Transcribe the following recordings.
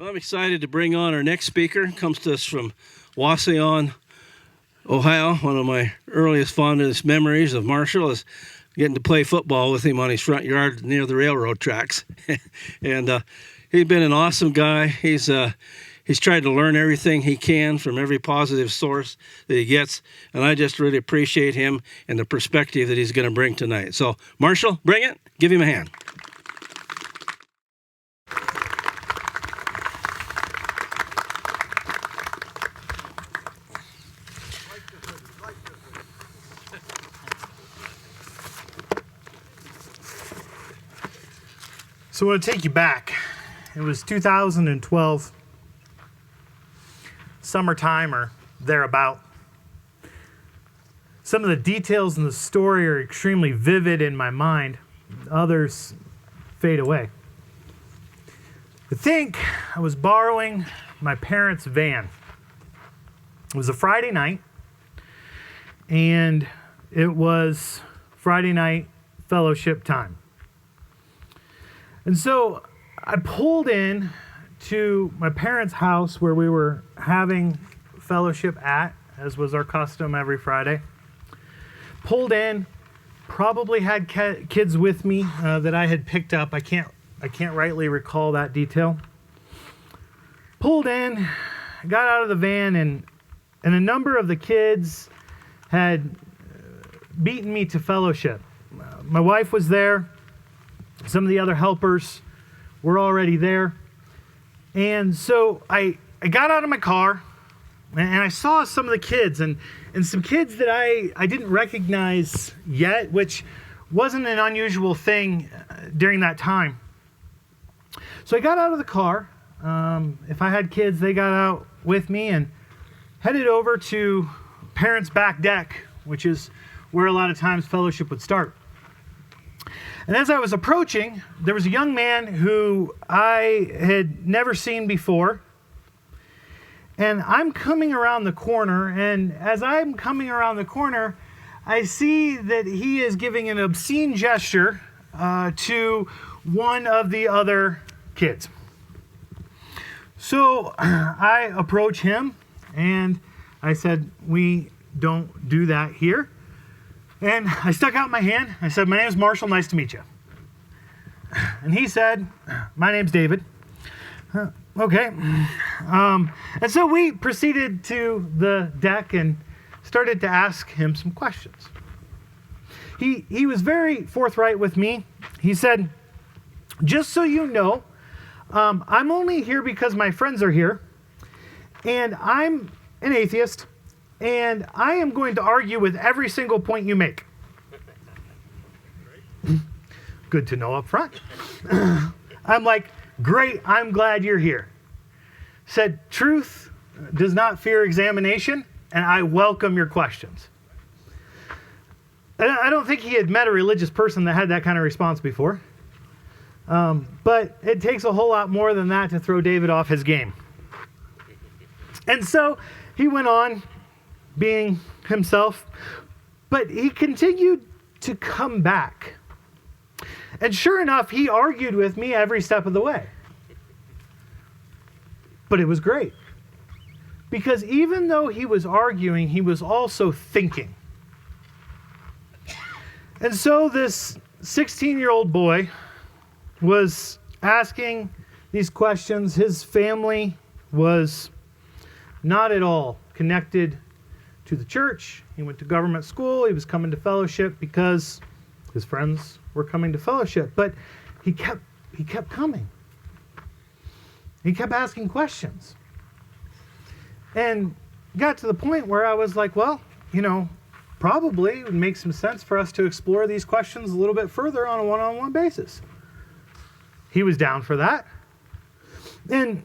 Well, I'm excited to bring on our next speaker. Comes to us from Waseon, Ohio. One of my earliest fondest memories of Marshall is getting to play football with him on his front yard near the railroad tracks. And he's been an awesome guy. He's tried to learn everything he can from every positive source that he gets. And I just really appreciate him and the perspective that he's going to bring tonight. So, Marshall, bring it. Give him a hand. So I want to take you back. It was 2012, summertime or thereabout. Some of the details in the story are extremely vivid in my mind. Others fade away. I think I was borrowing my parents' van. It was a Friday night, and it was Friday night fellowship time. And so I pulled in to my parents' house where we were having fellowship at, as was our custom every Friday. Pulled in, probably had kids with me that I had picked up. I can't rightly recall that detail. Pulled in, got out of the van, and a number of the kids had beaten me to fellowship. My wife was there. Some of the other helpers were already there. And so I got out of my car, and I saw some of the kids, and some kids that I didn't recognize yet, which wasn't an unusual thing during that time. So I got out of the car. If I had kids, they got out with me and headed over to parents' back deck, which is where a lot of times fellowship would start. And as I was approaching, there was a young man who I had never seen before. And I'm coming around the corner, and as I'm coming around the corner, I see that he is giving an obscene gesture to one of the other kids. So I approach him, and I said, "We don't do that here." And I stuck out my hand. I said, "My name is Marshall. Nice to meet you." And he said, "My name's David." Okay. And so we proceeded to the deck and started to ask him some questions. He was very forthright with me. He said, "Just so you know, I'm only here because my friends are here, and I'm an atheist, and I am going to argue with every single point you make." Good to know up front. I'm like, "Great, I'm glad you're here." Said, "Truth does not fear examination, and I welcome your questions." I don't think he had met a religious person that had that kind of response before. But it takes a whole lot more than that to throw David off his game. And so he went on being himself, but he continued to come back. And sure enough, he argued with me every step of the way. But it was great. Because even though he was arguing, he was also thinking. And so this 16-year-old boy was asking these questions. His family was not at all connected to the church. He went to government school. He was coming to fellowship because his friends were coming to fellowship. But he kept coming. He kept asking questions. And got to the point where I was like, well, probably it would make some sense for us to explore these questions a little bit further on a one-on-one basis. He was down for that. And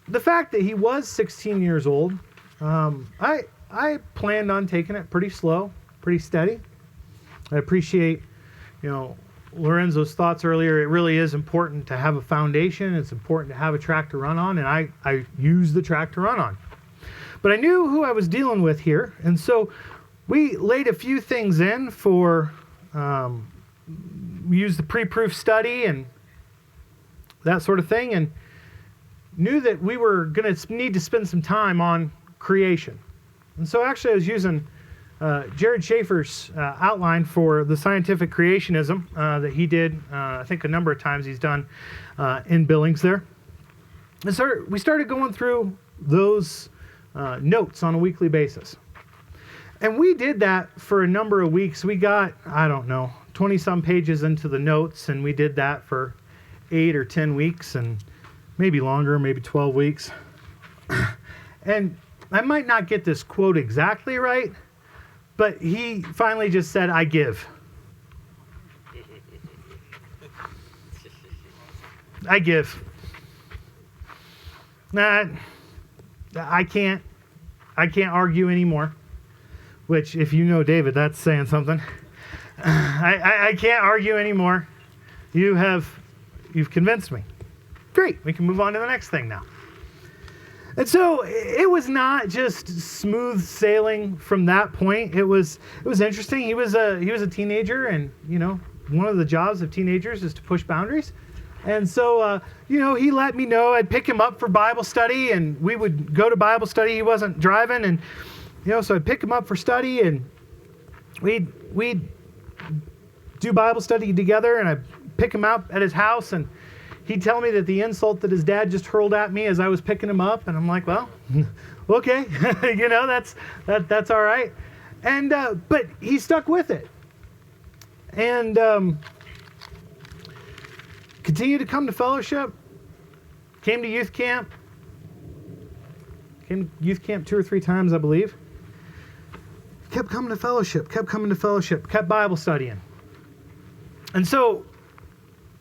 the fact that he was 16 years old, I planned on taking it pretty slow, pretty steady. I appreciate, Lorenzo's thoughts earlier. It really is important to have a foundation. It's important to have a track to run on, and I use the track to run on. But I knew who I was dealing with here, and so we laid a few things in for, we used the pre-proof study and that sort of thing, and knew that we were going to need to spend some time on creation. And so actually I was using Jared Schaefer's outline for the scientific creationism that he did, I think a number of times he's done in Billings there. And so we started going through those notes on a weekly basis. And we did that for a number of weeks. We got, 20-some pages into the notes, and we did that for 8 or 10 weeks, and maybe longer, maybe 12 weeks. And I might not get this quote exactly right, but he finally just said, "I give." I give. I can't argue anymore. Which, if you know David, that's saying something. I can't argue anymore. You've convinced me. Great, we can move on to the next thing now. And so it was not just smooth sailing from that point. It was interesting. He was a teenager, and one of the jobs of teenagers is to push boundaries. And so he let me know. I'd pick him up for Bible study, and we would go to Bible study. He wasn't driving, and so I'd pick him up for study, and we'd do Bible study together, and I'd pick him up at his house, and he'd tell me that the insult that his dad just hurled at me as I was picking him up, and I'm like, well, okay, that's all right. And but he stuck with it, and continued to come to fellowship. Came to youth camp. Came to youth camp 2 or 3 times, I believe. Kept coming to fellowship, kept Bible studying. And so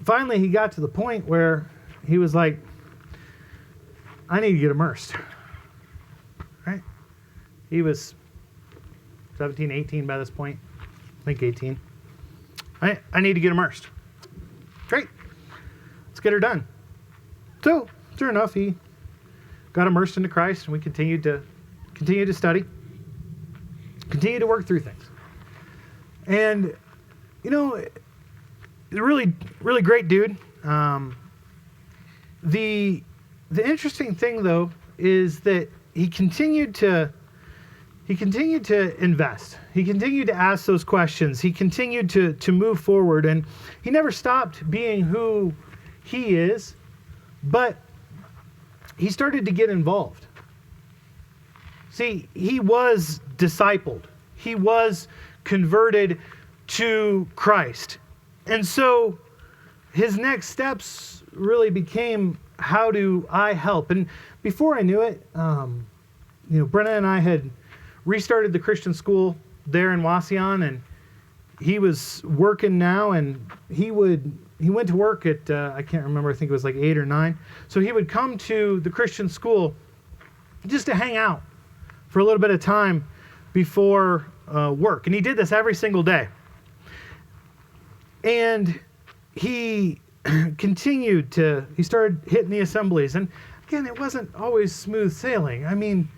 finally he got to the point where he was like, I need to get immersed. Right? He was 17, 18 by this point. I think 18. I need to get immersed. Great. Let's get her done. So, sure enough, he got immersed into Christ, and we continued to study, continue to work through things. And, really, really great dude. The interesting thing, though, is that he continued to invest. He continued to ask those questions. He continued to move forward, and he never stopped being who he is, but he started to get involved. See, he was discipled. He was converted to Christ. And so his next steps really became, how do I help? And before I knew it, Brenna and I had restarted the Christian school there in Wauseon, and he was working now, and he went to work at, I can't remember, I think it was like 8 or 9. So he would come to the Christian school just to hang out for a little bit of time before work. And he did this every single day. And he he started hitting the assemblies. And again, it wasn't always smooth sailing. I mean,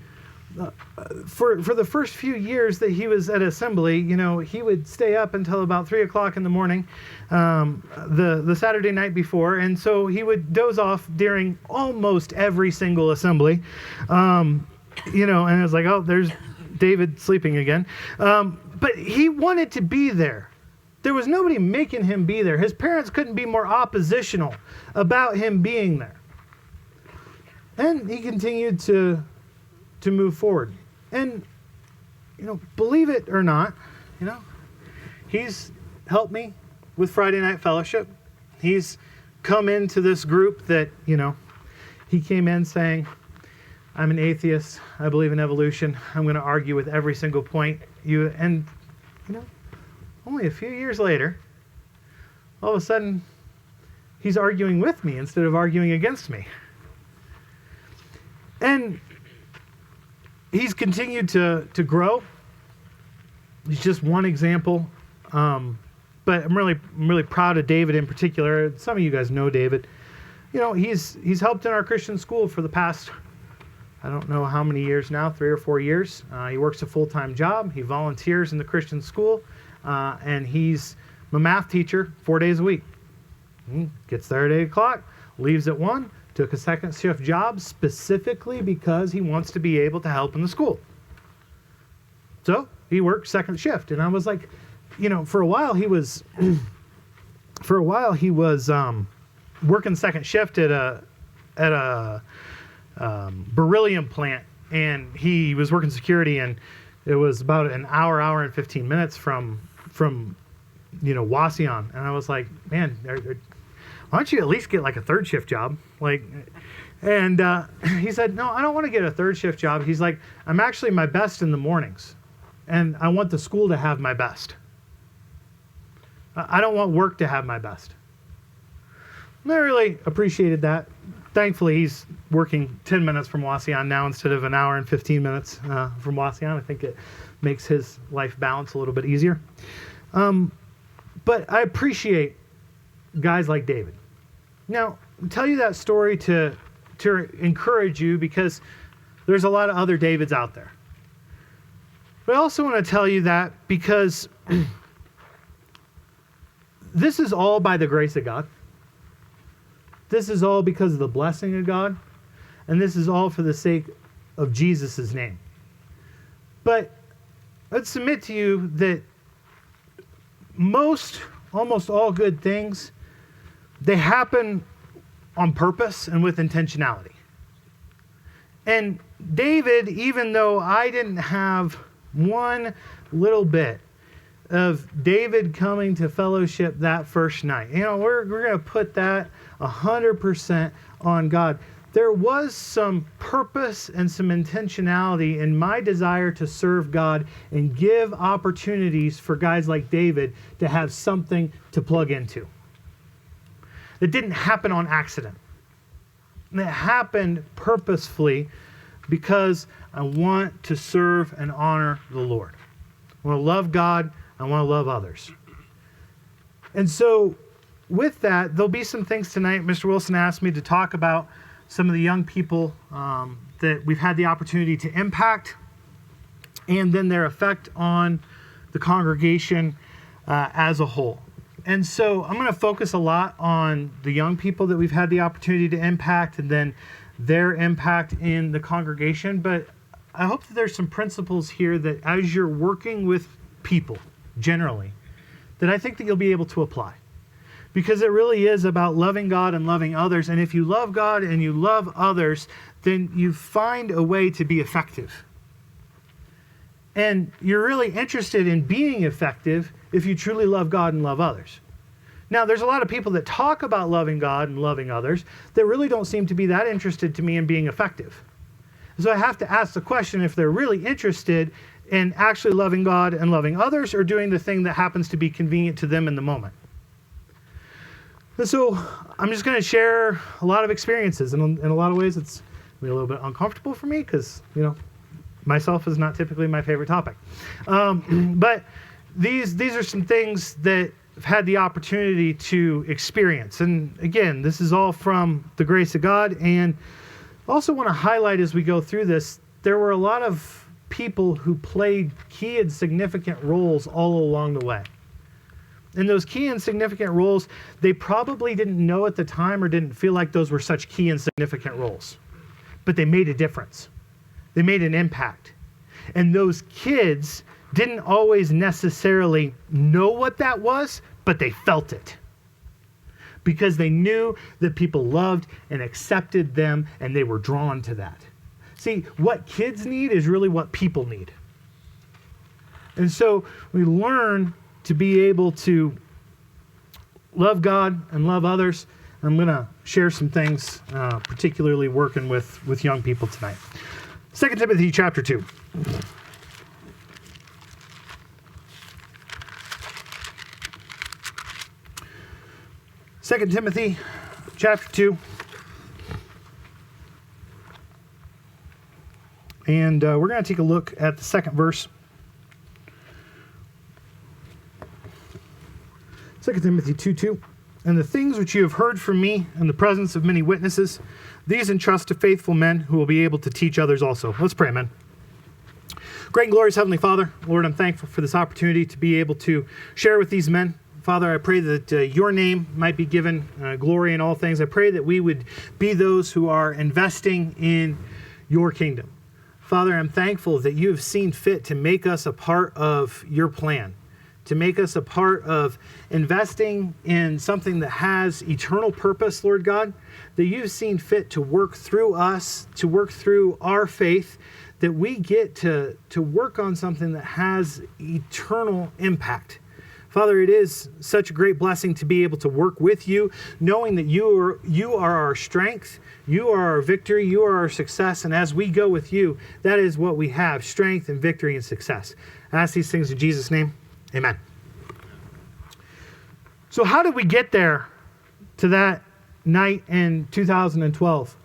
for the first few years that he was at assembly, he would stay up until about 3 o'clock in the morning, the Saturday night before, and so he would doze off during almost every single assembly, and it was like, oh, there's David sleeping again. But he wanted to be there. There was nobody making him be there. His parents couldn't be more oppositional about him being there. And he continued to move forward. And, believe it or not, he's helped me with Friday Night Fellowship. He's come into this group that, he came in saying, I'm an atheist. I believe in evolution. I'm going to argue with every single point. Only a few years later, all of a sudden, he's arguing with me instead of arguing against me. And he's continued to grow. He's just one example. But I'm really proud of David in particular. Some of you guys know David. He's helped in our Christian school for the past, I don't know how many years now, 3 or 4 years. He works a full-time job. He volunteers in the Christian school. And he's a math teacher 4 days a week. He gets there at 8 o'clock, leaves at 1, took a second shift job specifically because he wants to be able to help in the school. So he worked second shift. And I was like, for a while he was working second shift at a beryllium plant, and he was working security, and it was about an hour and 15 minutes from Wasion. And I was like, man, why don't you at least get like a third shift job? And he said, no, I don't want to get a third shift job. He's like, I'm actually my best in the mornings, and I want the school to have my best. I don't want work to have my best. And I really appreciated that. Thankfully, he's working 10 minutes from Wasion now instead of an hour and 15 minutes from Wasion. I think it makes his life balance a little bit easier. But I appreciate guys like David. Now, I'll tell you that story to encourage you, because there's a lot of other Davids out there. But I also want to tell you that because this is all by the grace of God. This is all because of the blessing of God. And this is all for the sake of Jesus' name. But I'd submit to you that almost all good things, they happen on purpose and with intentionality. And David, even though I didn't have one little bit of David coming to fellowship that first night, we're going to put that 100% on God. There was some purpose and some intentionality in my desire to serve God and give opportunities for guys like David to have something to plug into. It didn't happen on accident. It happened purposefully because I want to serve and honor the Lord. I want to love God. I want to love others. And so with that, there'll be some things tonight. Mr. Wilson asked me to talk about some of the young people that we've had the opportunity to impact, and then their effect on the congregation as a whole. And so I'm going to focus a lot on the young people that we've had the opportunity to impact, and then their impact in the congregation. But I hope that there's some principles here that as you're working with people generally, that I think that you'll be able to apply. Because it really is about loving God and loving others. And if you love God and you love others, then you find a way to be effective. And you're really interested in being effective if you truly love God and love others. Now, there's a lot of people that talk about loving God and loving others that really don't seem to be that interested to me in being effective. So I have to ask the question if they're really interested in actually loving God and loving others, or doing the thing that happens to be convenient to them in the moment. And so I'm just going to share a lot of experiences. And in a lot of ways, it's a little bit uncomfortable for me because, myself is not typically my favorite topic. But these are some things that I've had the opportunity to experience. And again, this is all from the grace of God. And I also want to highlight as we go through this, there were a lot of people who played key and significant roles all along the way. And those key and significant roles, they probably didn't know at the time or didn't feel like those were such key and significant roles. But they made a difference. They made an impact. And those kids didn't always necessarily know what that was, but they felt it. Because they knew that people loved and accepted them, and they were drawn to that. See, what kids need is really what people need. And so we learn to be able to love God and love others. I'm going to share some things, particularly working with young people tonight. 2 Timothy chapter 2. 2 Timothy chapter 2. And we're going to take a look at the second verse. 2 Timothy 2:2. And the things which you have heard from me in the presence of many witnesses, these entrust to faithful men who will be able to teach others also. Let's pray, amen. Great and glorious Heavenly Father, Lord, I'm thankful for this opportunity to be able to share with these men Father, I pray that your name might be given glory in all things. I pray that we would be those who are investing in your kingdom. Father, I'm thankful that you have seen fit to make us a part of your plan, to make us a part of investing in something that has eternal purpose, Lord God, that you've seen fit to work through us, to work through our faith, that we get to work on something that has eternal impact. Father, it is such a great blessing to be able to work with you, knowing that you are our strength, you are our victory, you are our success, and as we go with you, that is what we have, strength and victory and success. I ask these things in Jesus' name, amen. So how did we get there to that night in 2012?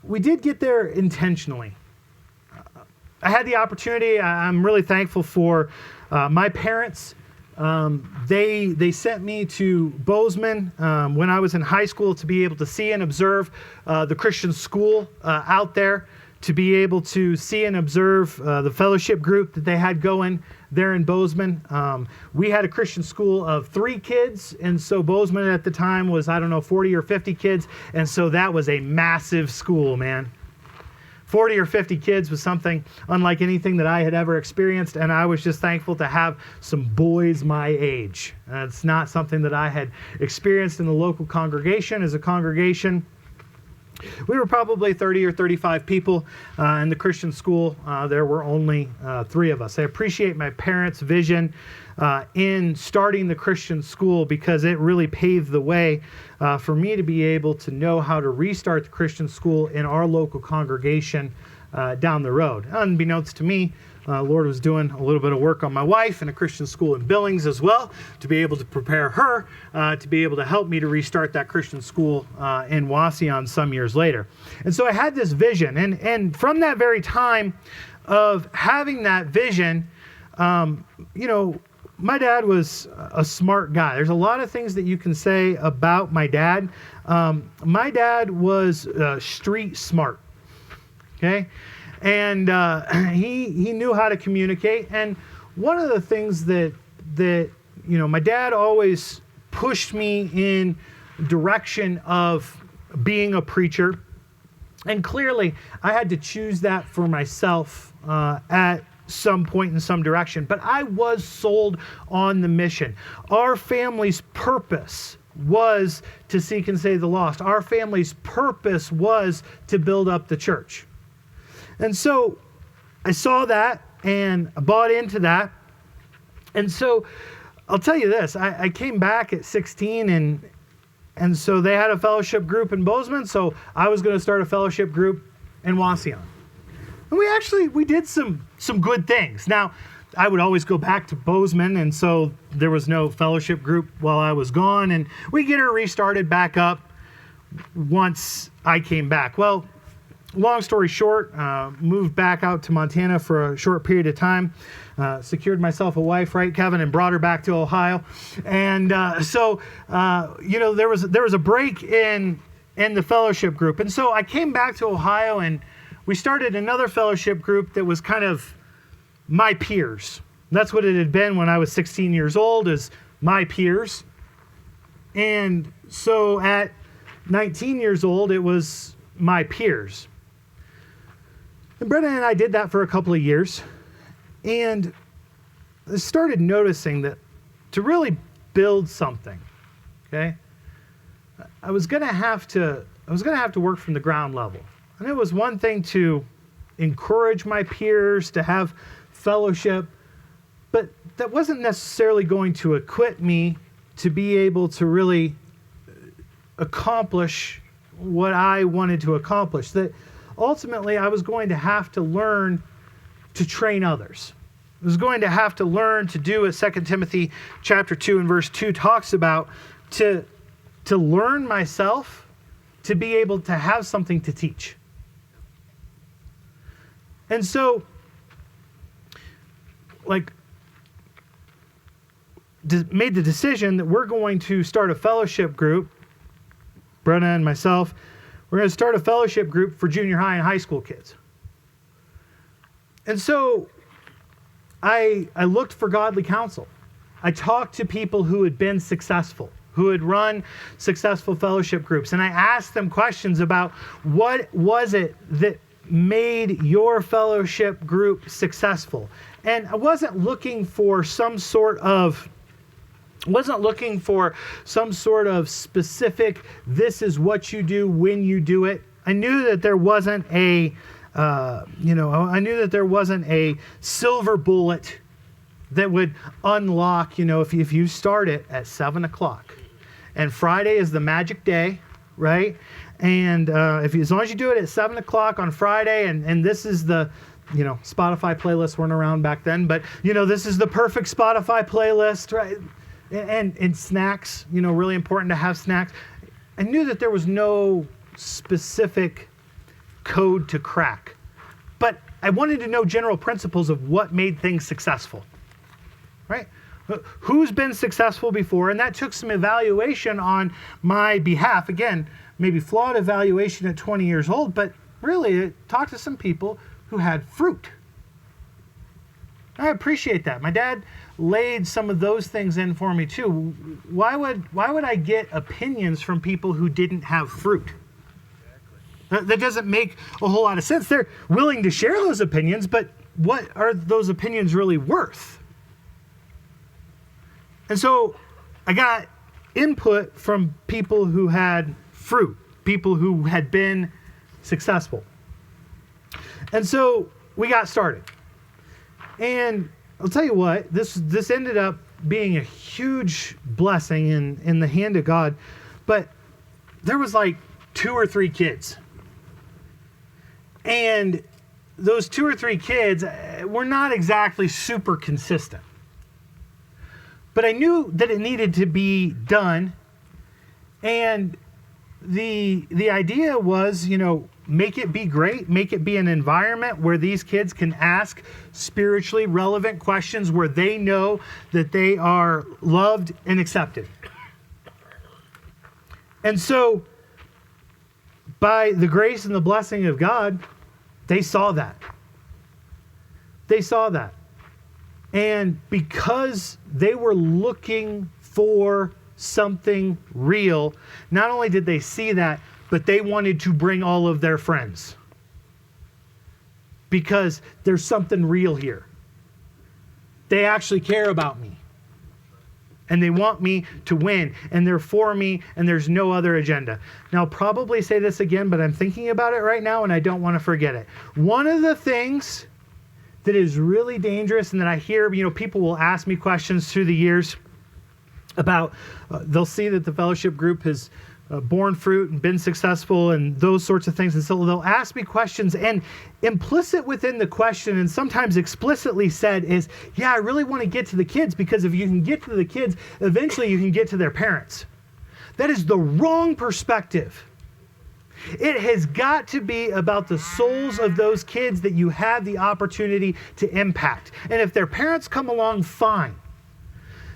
We did get there intentionally. I had the opportunity. I'm really thankful for my parents. They sent me to Bozeman when I was in high school to be able to see and observe the Christian school out there, to be able to see and observe the fellowship group that they had going there in Bozeman. We had a Christian school of 3 kids, and so Bozeman at the time was, 40 or 50 kids, and so that was a massive school, man. 40 or 50 kids was something unlike anything that I had ever experienced, and I was just thankful to have some boys my age. It's not something that I had experienced in the local congregation. As a congregation, we were probably 30 or 35 people in the Christian school. There were only 3 of us. I appreciate my parents' vision in starting the Christian school because it really paved the way for me to be able to know how to restart the Christian school in our local congregation down the road. Unbeknownst to me, Lord was doing a little bit of work on my wife in a Christian school in Billings as well, to be able to prepare her to be able to help me to restart that Christian school in Wauseon some years later. And so I had this vision, and from that very time of having that vision, my dad was a smart guy. There's a lot of things that you can say about my dad. My dad was street smart, okay? And he knew how to communicate. And one of the things that my dad always pushed me in direction of being a preacher. And clearly, I had to choose that for myself at some point in some direction. But I was sold on the mission. Our family's purpose was to seek and save the lost. Our family's purpose was to build up the church. And so I saw that and I bought into that. And so I'll tell you this, I came back at 16 and so they had a fellowship group in Bozeman. So I was going to start a fellowship group in Wauseon. And we did some good things. Now, I would always go back to Bozeman, and so there was no fellowship group while I was gone, and we get her restarted back up once I came back. Well, long story short, moved back out to Montana for a short period of time, secured myself a wife, right, Kevin, and brought her back to Ohio. And so there was a break in the fellowship group. And so I came back to Ohio, and we started another fellowship group that was kind of my peers. That's what it had been when I was 16 years old, is my peers. And so at 19 years old, it was my peers. And Brennan and I did that for a couple of years. And I started noticing that to really build something, okay, I was going to have to work from the ground level. And it was one thing to encourage my peers to have fellowship, but that wasn't necessarily going to equip me to be able to really accomplish what I wanted to accomplish. That ultimately I was going to have to learn to train others. I was going to have to learn to do what 2 Timothy chapter 2 and verse 2 talks about, to learn myself, to be able to have something to teach. And so, made the decision that we're going to start a fellowship group, Brenna and myself, we're going to start a fellowship group for junior high and high school kids. And so I looked for godly counsel. I talked to people who had been successful, who had run successful fellowship groups, and I asked them questions about what was it that made your fellowship group successful. And I wasn't looking for some sort of specific, this is what you do when you do it. I knew that there wasn't a silver bullet that would unlock, if you start it at 7:00 and Friday is the magic day, right? And as long as you do it at 7:00 on Friday, and this is the, Spotify playlists weren't around back then, but this is the perfect Spotify playlist, right? And snacks, really important to have snacks. I knew that there was no specific code to crack, but I wanted to know general principles of what made things successful, right? Who's been successful before? And that took some evaluation on my behalf. Again, maybe flawed evaluation at 20 years old, but really talked to some people who had fruit. I appreciate that. My dad laid some of those things in for me too. Why would I get opinions from people who didn't have fruit? That doesn't make a whole lot of sense. They're willing to share those opinions, but what are those opinions really worth? And so I got input from people who had fruit, people who had been successful. And so we got started. And I'll tell you what, this ended up being a huge blessing in the hand of God. But there was like 2 or 3 kids. And those 2 or 3 kids were not exactly super consistent. But I knew that it needed to be done. And the idea was, make it be great, make it be an environment where these kids can ask spiritually relevant questions, where they know that they are loved and accepted. And so, by the grace and the blessing of God, they saw that. They saw that. And because they were looking for something real, not only did they see that, but they wanted to bring all of their friends. Because there's something real here. They actually care about me. And they want me to win. And they're for me, and there's no other agenda. Now, I'll probably say this again, but I'm thinking about it right now, and I don't want to forget it. One of the things that is really dangerous, and that I hear, people will ask me questions through the years about, they'll see that the fellowship group has borne fruit and been successful and those sorts of things. And so they'll ask me questions, and implicit within the question, and sometimes explicitly said, is, yeah, I really want to get to the kids, because if you can get to the kids, eventually you can get to their parents. That is the wrong perspective. It has got to be about the souls of those kids that you have the opportunity to impact. And if their parents come along, fine.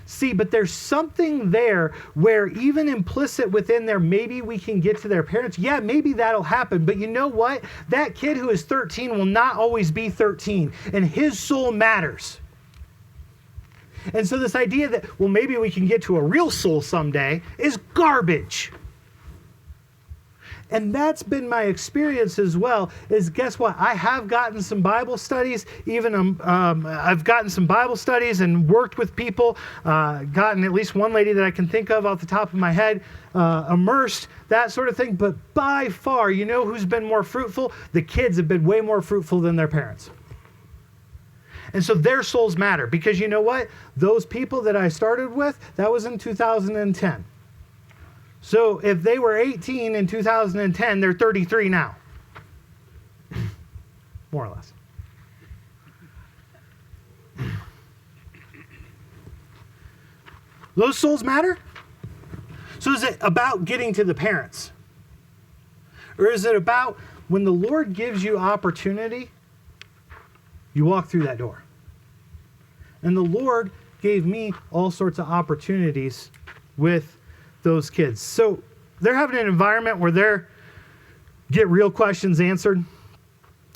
See, but there's something there where even implicit within there, maybe we can get to their parents. Yeah, maybe that'll happen. But you know what? That kid who is 13 will not always be 13, and his soul matters. And so this idea that, well, maybe we can get to a real soul someday is garbage. And that's been my experience as well, is guess what? I have gotten some Bible studies, I've gotten some Bible studies and worked with people, gotten at least one lady that I can think of off the top of my head, immersed, that sort of thing. But by far, who's been more fruitful? The kids have been way more fruitful than their parents. And so their souls matter, because you know what? Those people that I started with, that was in 2010. So if they were 18 in 2010, they're 33 now. More or less. Those souls matter? So is it about getting to the parents? Or is it about when the Lord gives you opportunity, you walk through that door? And the Lord gave me all sorts of opportunities with those kids. So they're having an environment where they get real questions answered.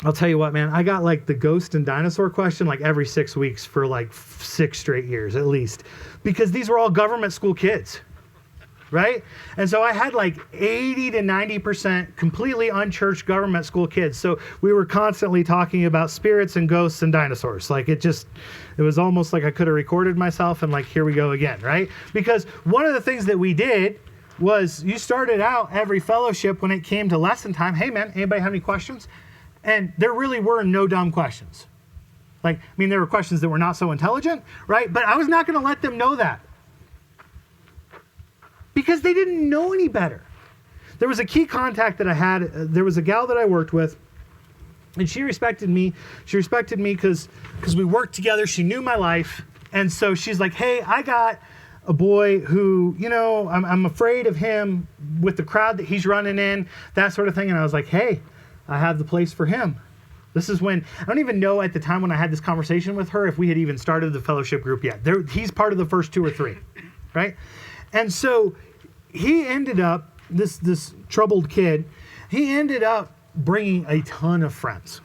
I'll tell you what, man, I got like the ghost and dinosaur question like every 6 weeks for like 6 straight years at least, because these were all government school kids, right? And so I had like 80 to 90% completely unchurched government school kids. So we were constantly talking about spirits and ghosts and dinosaurs. Like it was almost like I could have recorded myself and like, here we go again, right? Because one of the things that we did was you started out every fellowship when it came to lesson time. Hey man, anybody have any questions? And there really were no dumb questions. Like, I mean, there were questions that were not so intelligent, right? But I was not going to let them know that, because they didn't know any better. There was a key contact that I had. There was a gal that I worked with, and she respected me. She respected me because we worked together. She knew my life. And so she's like, hey, I got a boy who, you know, I'm afraid of him with the crowd that he's running in, that sort of thing. And I was like, hey, I have the place for him. This is when, I don't even know at the time when I had this conversation with her if we had even started the fellowship group yet. He's part of the first 2 or 3, right? And so he ended up, this troubled kid, he ended up bringing a ton of friends.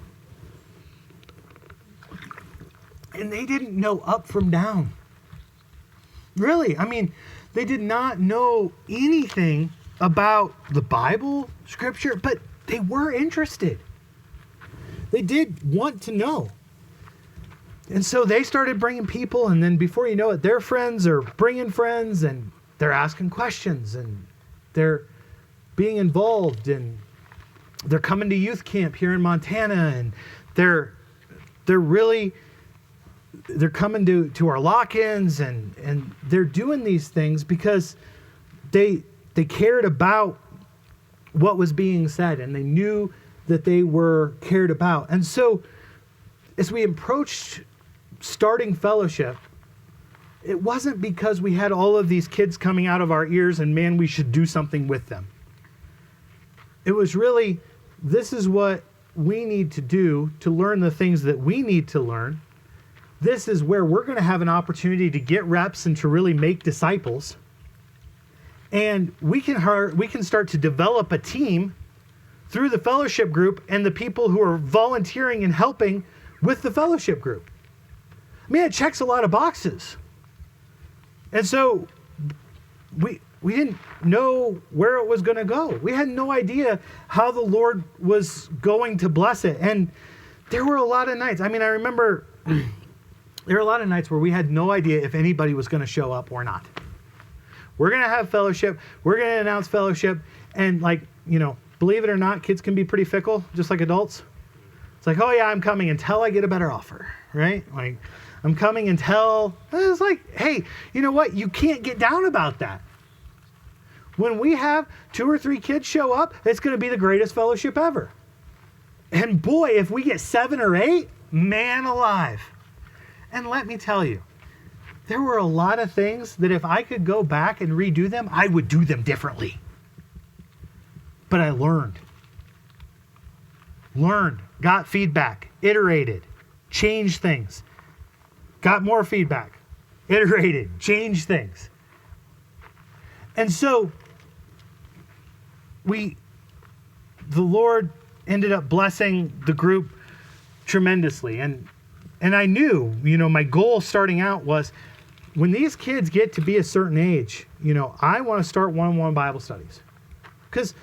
And they didn't know up from down. Really, I mean, they did not know anything about the Bible, Scripture, but they were interested. They did want to know. And so they started bringing people, and then before you know it, their friends are bringing friends, and they're asking questions, and they're being involved, and they're coming to youth camp here in Montana, and they're coming to our lock-ins, and they're doing these things because they cared about what was being said, and they knew that they were cared about. And so as we approached starting fellowship, it wasn't because we had all of these kids coming out of our ears and man, we should do something with them. It was really, this is what we need to do to learn the things that we need to learn. This is where we're going to have an opportunity to get reps and to really make disciples. And we can start to develop a team through the fellowship group and the people who are volunteering and helping with the fellowship group. I mean, it checks a lot of boxes. And so we didn't know where it was going to go. We had no idea how the Lord was going to bless it. And there were a lot of nights. I mean, I remember there were a lot of nights where we had no idea if anybody was going to show up or not. We're going to have fellowship. We're going to announce fellowship. And like, you know, believe it or not, kids can be pretty fickle, just like adults. It's like, oh yeah, I'm coming until I get a better offer, right? Like, I'm coming until, it's like, hey, you know what? You can't get down about that. When we have 2 or 3 kids show up, it's going to be the greatest fellowship ever. And boy, if we get 7 or 8, man alive. And let me tell you, there were a lot of things that if I could go back and redo them, I would do them differently. But I learned, got feedback, iterated, changed things, got more feedback, iterated, changed things. And so the Lord ended up blessing the group tremendously. And I knew, you know, my goal starting out was when these kids get to be a certain age, you know, I want to start one-on-one Bible studies. Because,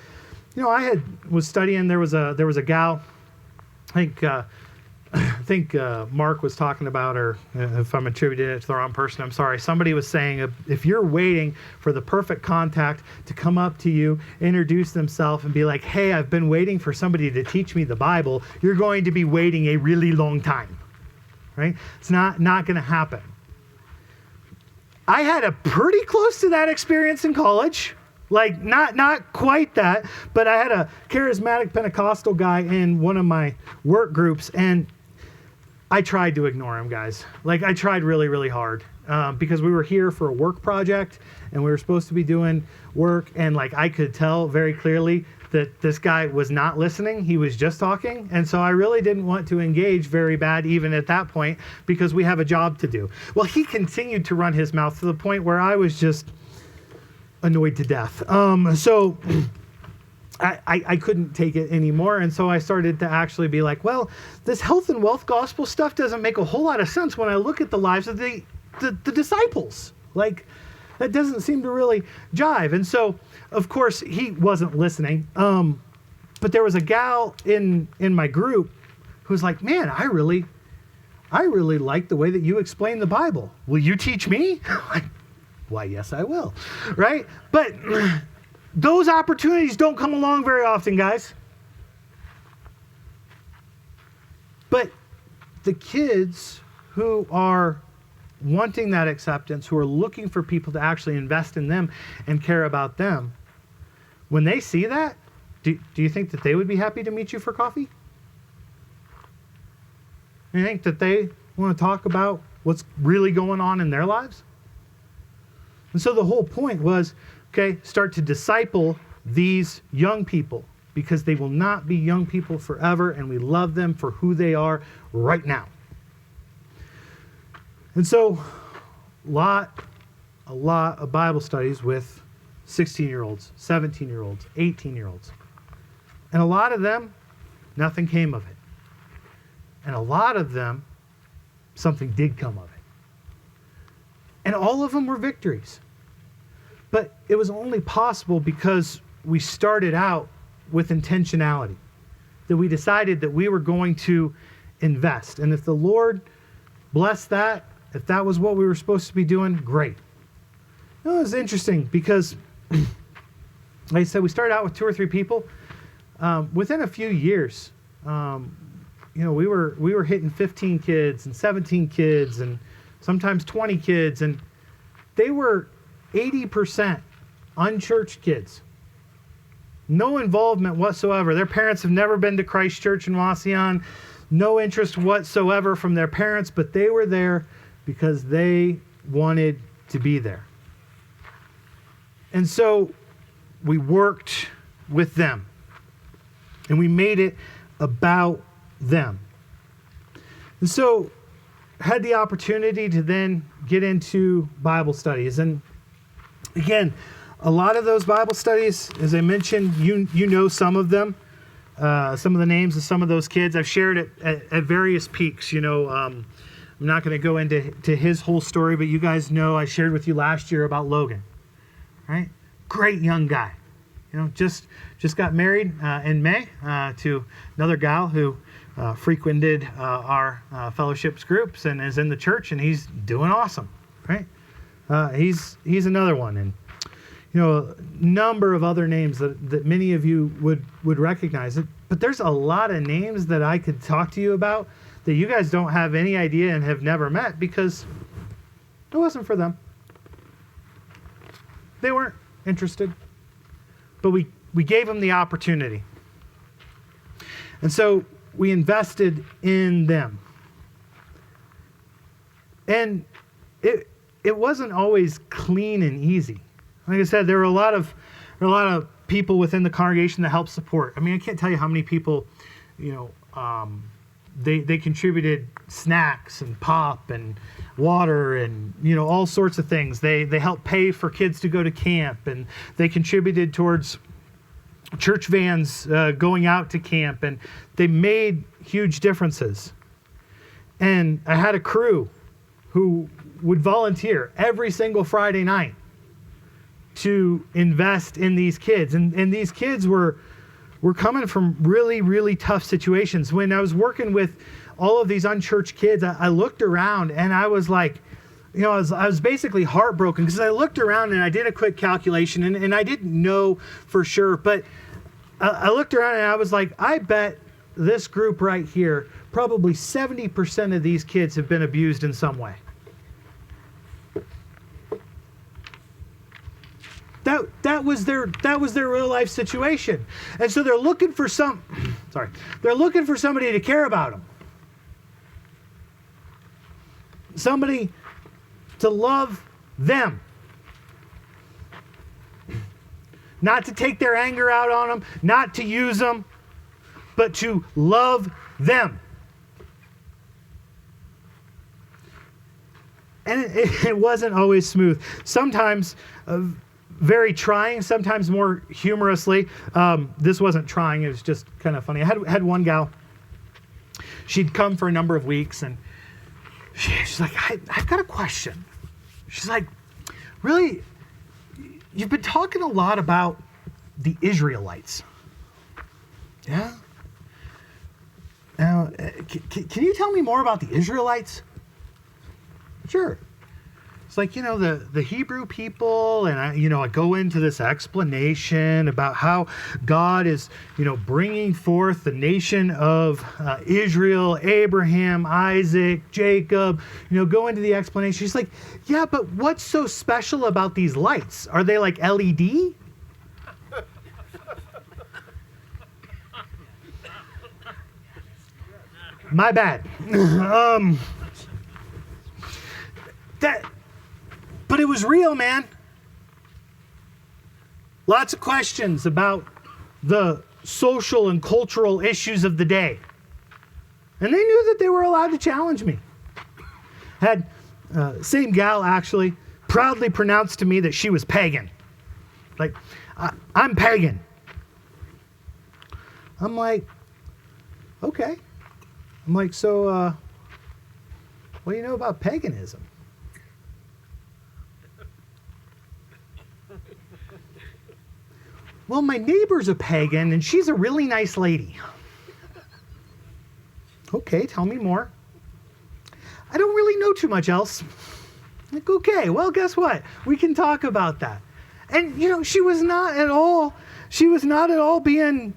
you know, I was studying, there was a gal, I think Mark was talking about her. If I'm attributing it to the wrong person, I'm sorry. Somebody was saying if you're waiting for the perfect contact to come up to you, introduce themselves, and be like, hey, I've been waiting for somebody to teach me the Bible, you're going to be waiting a really long time, right? It's not going to happen. I had a pretty close to that experience in college. Like, not quite that, but I had a charismatic Pentecostal guy in one of my work groups, and I tried to ignore him, guys. Like, I tried really, really hard because we were here for a work project, and we were supposed to be doing work, and, like, I could tell very clearly that this guy was not listening. He was just talking, and so I really didn't want to engage very bad even at that point because we have a job to do. Well, he continued to run his mouth to the point where I was just annoyed to death. So I couldn't take it anymore. And so I started to actually be like, well, this health and wealth gospel stuff doesn't make a whole lot of sense when I look at the lives of the disciples. Like, that doesn't seem to really jive. And so, of course, he wasn't listening. But there was a gal in my group who was like, man, I really like the way that you explain the Bible. Will you teach me? Like, why, yes, I will. Right? But those opportunities don't come along very often, guys. But the kids who are wanting that acceptance, who are looking for people to actually invest in them and care about them, when they see that, do you think that they would be happy to meet you for coffee? You think that they want to talk about what's really going on in their lives? And so the whole point was, okay, start to disciple these young people, because they will not be young people forever, and we love them for who they are right now. And so a lot of Bible studies with 16-year-olds, 17-year-olds, 18-year-olds. And a lot of them, nothing came of it. And a lot of them, something did come of it. And all of them were victories. But it was only possible because we started out with intentionality. That we decided that we were going to invest. And if the Lord blessed that, if that was what we were supposed to be doing, great. It was interesting because, like I said, we started out with 2 or 3 people. Within a few years, we were hitting 15 kids and 17 kids and sometimes 20 kids, and they were 80% unchurched kids. No involvement whatsoever. Their parents have never been to Christ Church in Wauseon. No interest whatsoever from their parents, but they were there because they wanted to be there. And so we worked with them, and we made it about them. And so had the opportunity to then get into Bible studies. And again, a lot of those Bible studies, as I mentioned, you know some of them, some of the names of some of those kids. I've shared it at various peaks. I'm not going to go into his whole story, but you guys know I shared with you last year about Logan, right? Great young guy. Just got married in May to another gal who frequented our fellowships groups and is in the church, and he's doing awesome, right? He's another one, and a number of other names that many of you would recognize it. But there's a lot of names that I could talk to you about that you guys don't have any idea and have never met because it wasn't for them. They weren't interested. But we gave them the opportunity. And so we invested in them. And it wasn't always clean and easy. Like I said, there were a lot of people within the congregation that helped support. I mean, I can't tell you how many people, they contributed snacks and pop and water and all sorts of things. They helped pay for kids to go to camp, and they contributed towards church vans going out to camp, and they made huge differences. And I had a crew who would volunteer every single Friday night to invest in these kids. And these kids were coming from really, really tough situations. When I was working with all of these unchurched kids, I looked around and I was like, I was basically heartbroken because I looked around and I did a quick calculation and I didn't know for sure, but I looked around and I was like, I bet this group right here, probably 70% of these kids have been abused in some way. That was their real life situation. And so they're looking for they're looking for somebody to care about them. Somebody to love them. Not to take their anger out on them, not to use them, but to love them. And it wasn't always smooth. Sometimes very trying, sometimes more humorously. This wasn't trying, it was just kind of funny. I had one gal, she'd come for a number of weeks, and she's like, I've got a question. She's like, really, you've been talking a lot about the Israelites. Yeah? Now, can you tell me more about the Israelites? Sure. It's like, the Hebrew people, and I go into this explanation about how God is, bringing forth the nation of Israel, Abraham, Isaac, Jacob, go into the explanation. She's like, yeah, but what's so special about these lights? Are they like LED? My bad. But it was real, man. Lots of questions about the social and cultural issues of the day. And they knew that they were allowed to challenge me. Had same gal actually proudly pronounced to me that she was pagan. Like, I'm pagan. I'm like, okay. I'm like, so what do you know about paganism? Well, my neighbor's a pagan, and she's a really nice lady. Okay, tell me more. I don't really know too much else. Like, okay, well, guess what? We can talk about that. And, she was not at all being,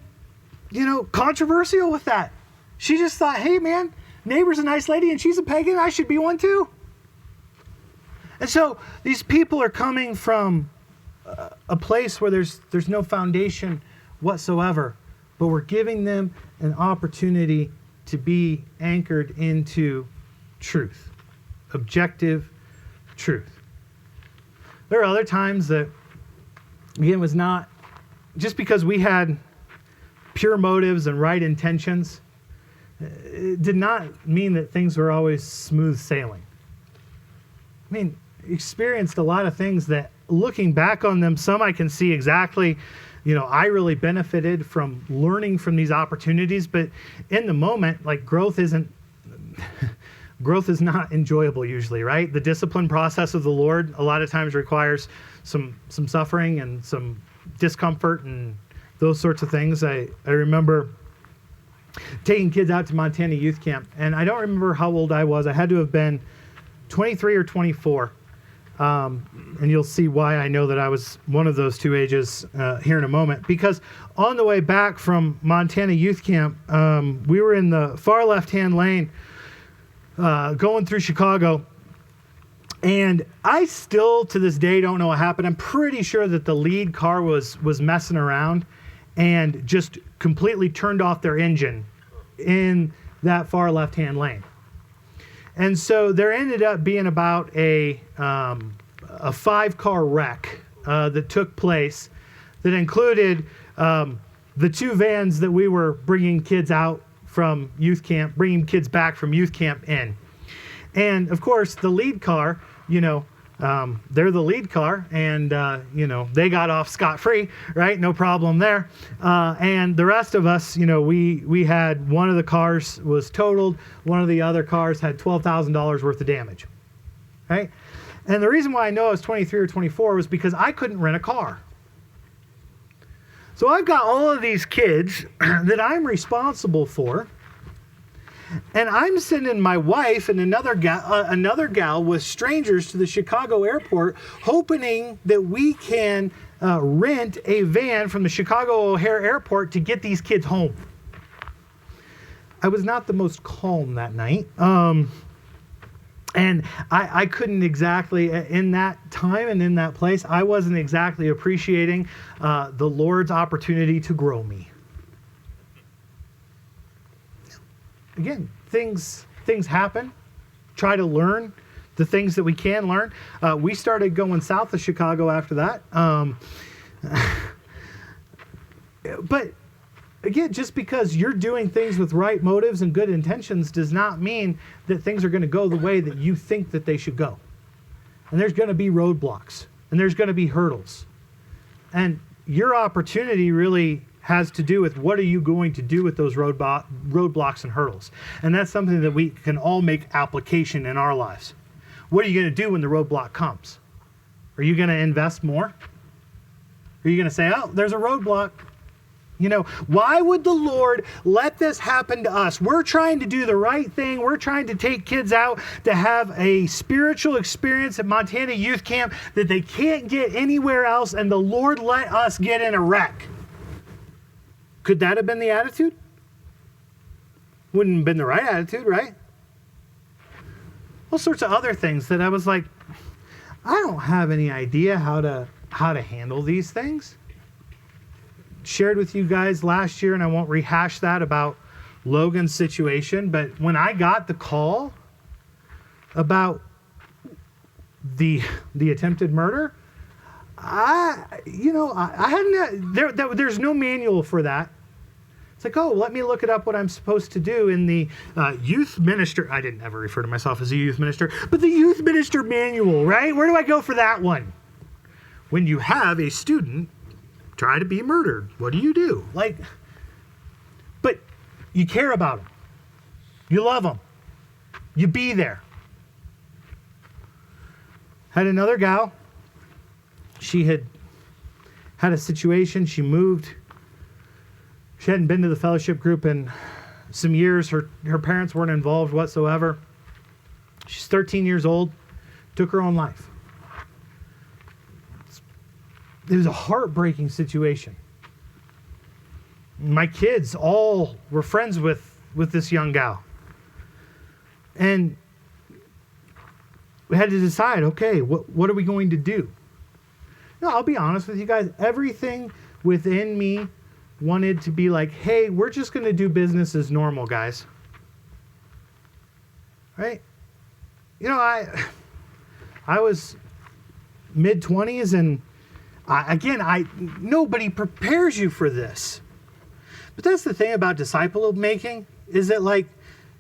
controversial with that. She just thought, hey, man, neighbor's a nice lady, and she's a pagan. I should be one too. And so these people are coming from a place where there's no foundation whatsoever, but we're giving them an opportunity to be anchored into truth, objective truth. There are other times that, again, was not just because we had pure motives and right intentions, it did not mean that things were always smooth sailing. I mean, experienced a lot of things that, looking back on them, some I can see exactly, I really benefited from learning from these opportunities, but in the moment, like, growth is not enjoyable usually, right? The discipline process of the Lord a lot of times requires some suffering and some discomfort and those sorts of things. I remember taking kids out to Montana youth camp, and I don't remember how old I was. I had to have been 23 or 24. And you'll see why I know that I was one of those two ages here in a moment. Because on the way back from Montana youth camp, we were in the far left-hand lane going through Chicago. And I still, to this day, don't know what happened. I'm pretty sure that the lead car was messing around and just completely turned off their engine in that far left-hand lane. And so there ended up being about a 5-car wreck that took place that included the two vans that we were bringing kids out from youth camp, bringing kids back from youth camp in. And of course, the lead car, they're the lead car, and they got off scot-free, right? No problem there. And the rest of us, we had, one of the cars was totaled, one of the other cars had $12,000 worth of damage, right? And the reason why I know I was 23 or 24 was because I couldn't rent a car. So I've got all of these kids that I'm responsible for, and I'm sending my wife and another gal with strangers to the Chicago airport, hoping that we can rent a van from the Chicago O'Hare Airport to get these kids home. I was not the most calm that night. And I couldn't exactly, in that time and in that place, I wasn't exactly appreciating the Lord's opportunity to grow me. Again, things happen. Try to learn the things that we can learn. We started going south of Chicago after that. But again, just because you're doing things with right motives and good intentions does not mean that things are going to go the way that you think that they should go. And there's going to be roadblocks, and there's going to be hurdles. And your opportunity really has to do with what are you going to do with those roadblocks and hurdles. And that's something that we can all make application in our lives. What are you going to do when the roadblock comes? Are you going to invest more? Are you going to say, oh, there's a roadblock? You know, why would the Lord let this happen to us? We're trying to do the right thing. We're trying to take kids out to have a spiritual experience at Montana Youth Camp that they can't get anywhere else, and the Lord let us get in a wreck. Could that have been the attitude? Wouldn't have been the right attitude, right? All sorts of other things that I was like, I don't have any idea how to handle these things. Shared with you guys last year, and I won't rehash that about Logan's situation, but when I got the call about the attempted murder, there's no manual for that. It's like, oh, let me look it up what I'm supposed to do in the youth minister. I didn't ever refer to myself as a youth minister, but the youth minister manual, right? Where do I go for that one? When you have a student try to be murdered, what do you do? But you care about them. You love them. You be there. Had another gal. She had a situation. She moved. She hadn't been to the fellowship group in some years. Her parents weren't involved whatsoever. She's 13 years old. Took her own life. It was a heartbreaking situation. My kids all were friends with this young gal. And we had to decide, okay, what are we going to do? No, I'll be honest with you guys. Everything within me wanted to be like, hey, we're just going to do business as normal, guys. Right? You know, I was mid-20s, and nobody prepares you for this. But that's the thing about disciple making, is that like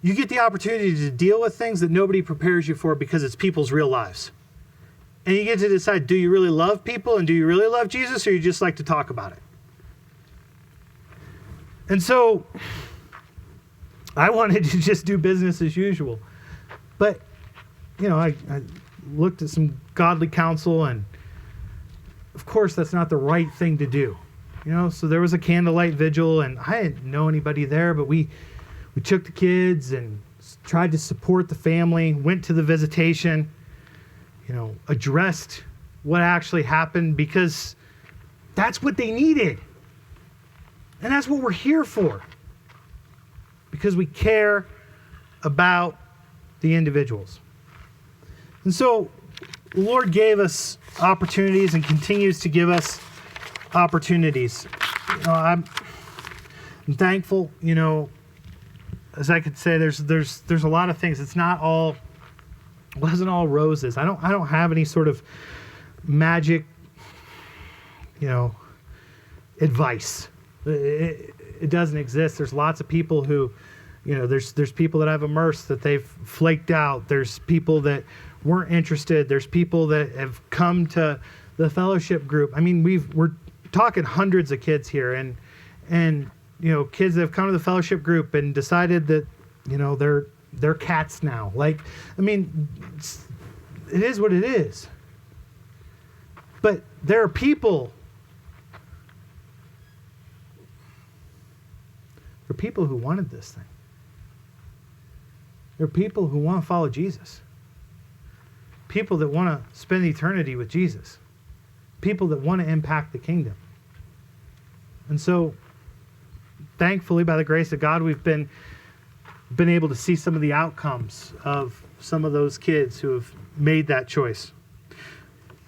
you get the opportunity to deal with things that nobody prepares you for because it's people's real lives. And you get to decide, do you really love people and do you really love Jesus, or you just like to talk about it? And so I wanted to just do business as usual. But, you know, I looked at some godly counsel, and of course, that's not the right thing to do. You know, so there was a candlelight vigil, and I didn't know anybody there, but we took the kids and tried to support the family, went to the visitation, you know, addressed what actually happened, because that's what they needed. And that's what we're here for. Because we care about the individuals. And so the Lord gave us opportunities and continues to give us opportunities. You know, I'm thankful, you know, as I could say, there's a lot of things. It wasn't all roses. I don't have any sort of magic, you know, advice. It doesn't exist. There's lots of people who, you know, there's people that I've immersed that they've flaked out. There's people that weren't interested. There's people that have come to the fellowship group. I mean, we're talking hundreds of kids here, and you know, kids that have come to the fellowship group and decided that, you know, they're cats now. Like, I mean, it is what it is. But there are people. There are people who wanted this thing. There are people who want to follow Jesus. People that want to spend eternity with Jesus. People that want to impact the kingdom. And so, thankfully, by the grace of God, we've been able to see some of the outcomes of some of those kids who have made that choice.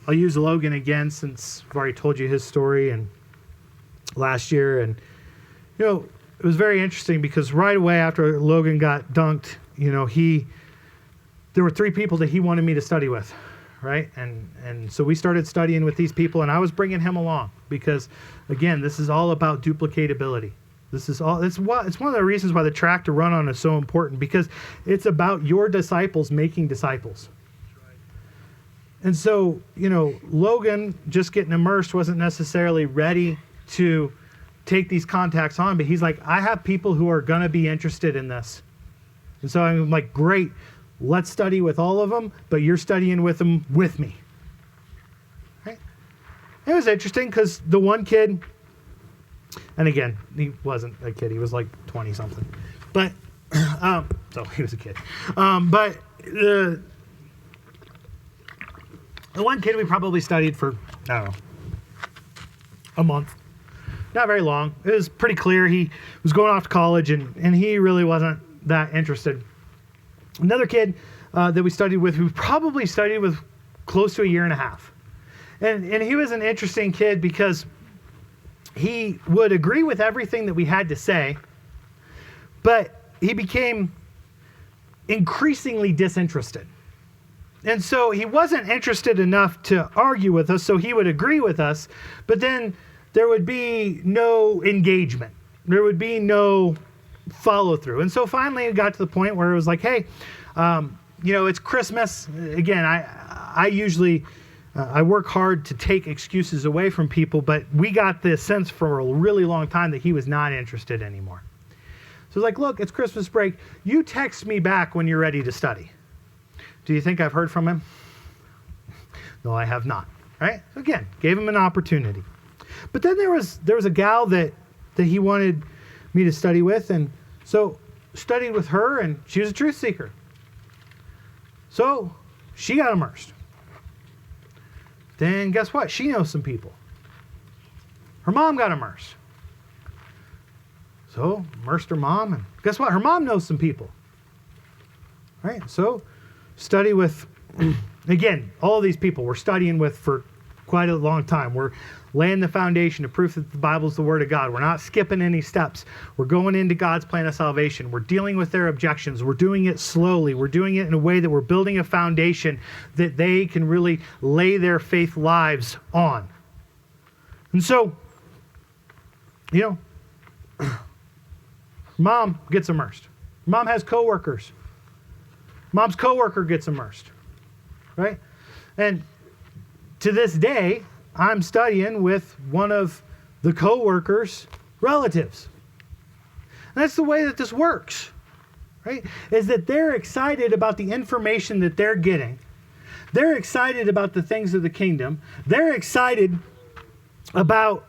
I'll use Logan again, since I've already told you his story and last year. And, you know, it was very interesting because right away after Logan got dunked, you know, there were 3 people that he wanted me to study with, right? And so we started studying with these people, and I was bringing him along because, again, this is all about duplicatability. It's one of the reasons why the track to run on is so important, because it's about your disciples making disciples. And so, Logan just getting immersed wasn't necessarily ready to take these contacts on, but he's like, I have people who are going to be interested in this. And so I'm like, great, let's study with all of them, but you're studying with them with me. Right? It was interesting because the one kid, and again, he wasn't a kid, he was like 20 something, but, so he was a kid. But the one kid we probably studied for, I don't know, a month. Not very long. It was pretty clear he was going off to college and he really wasn't that interested. Another kid that we studied with, who probably studied with close to a year and a half. And he was an interesting kid because he would agree with everything that we had to say, but he became increasingly disinterested. And so he wasn't interested enough to argue with us, so he would agree with us, but then there would be no engagement. There would be no follow through. And so finally it got to the point where it was like, hey, it's Christmas. Again, I usually, I work hard to take excuses away from people, but we got this sense for a really long time that he was not interested anymore. So it's like, look, it's Christmas break. You text me back when you're ready to study. Do you think I've heard from him? No, I have not. Right? Again, gave him an opportunity. But then there was a gal that he wanted me to study with, and so studied with her, and she was a truth seeker. So she got immersed. Then guess what? She knows some people. Her mom got immersed. So immersed her mom, and guess what? Her mom knows some people. Right? So study with, again, all these people we're studying with for quite a long time. We're laying the foundation to prove that the Bible is the Word of God. We're not skipping any steps. We're going into God's plan of salvation. We're dealing with their objections. We're doing it slowly. We're doing it in a way that we're building a foundation that they can really lay their faith lives on. And so, mom gets immersed. Mom has coworkers. Mom's coworker gets immersed, right? And to this day, I'm studying with one of the coworkers' relatives. And that's the way that this works, right? Is that they're excited about the information that they're getting. They're excited about the things of the kingdom. They're excited about